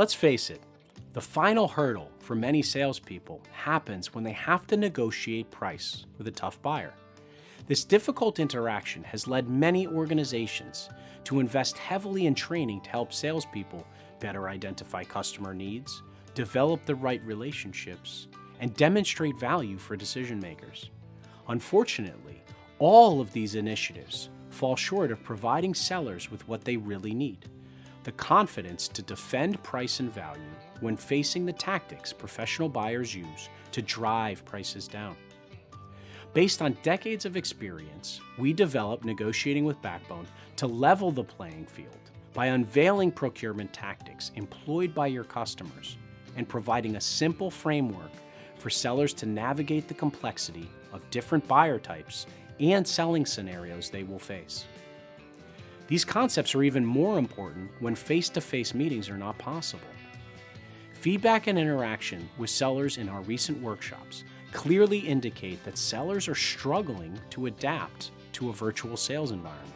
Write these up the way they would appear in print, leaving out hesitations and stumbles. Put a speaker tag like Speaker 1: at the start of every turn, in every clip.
Speaker 1: Let's face it, the final hurdle for many salespeople happens when they have to negotiate price with a tough buyer. This difficult interaction has led many organizations to invest heavily in training to help salespeople better identify customer needs, develop the right relationships, and demonstrate value for decision makers. Unfortunately, all of these initiatives fall short of providing sellers with what they really need: the confidence to defend price and value when facing the tactics professional buyers use to drive prices down. Based on decades of experience, we developed Negotiating with Backbone to level the playing field by unveiling procurement tactics employed by your customers and providing a simple framework for sellers to navigate the complexity of different buyer types and selling scenarios they will face. These concepts are even more important when face-to-face meetings are not possible. Feedback and interaction with sellers in our recent workshops clearly indicate that sellers are struggling to adapt to a virtual sales environment.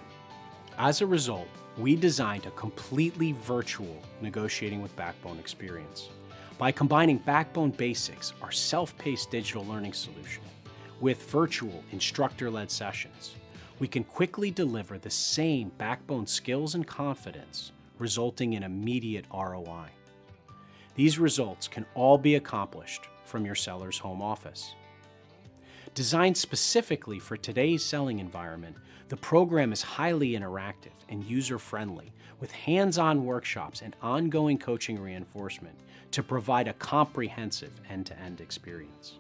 Speaker 1: As a result, we designed a completely virtual Negotiating with Backbone experience. By combining Backbone Basics, our self-paced digital learning solution, with virtual instructor-led sessions, we can quickly deliver the same Backbone skills and confidence, resulting in immediate ROI. These results can all be accomplished from your seller's home office. Designed specifically for today's selling environment, the program is highly interactive and user-friendly, with hands-on workshops and ongoing coaching reinforcement to provide a comprehensive end-to-end experience.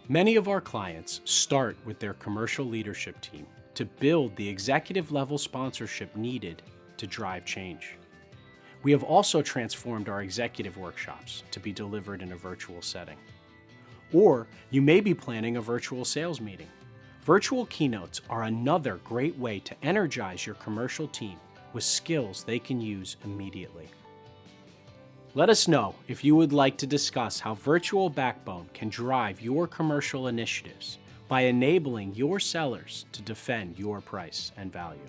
Speaker 1: Many of our clients start with their commercial leadership team to build the executive-level sponsorship needed to drive change. We have also transformed our executive workshops to be delivered in a virtual setting. Or you may be planning a virtual sales meeting. Virtual keynotes are another great way to energize your commercial team with skills they can use immediately. Let us know if you would like to discuss how Virtual Backbone can drive your commercial initiatives by enabling your sellers to defend your price and value.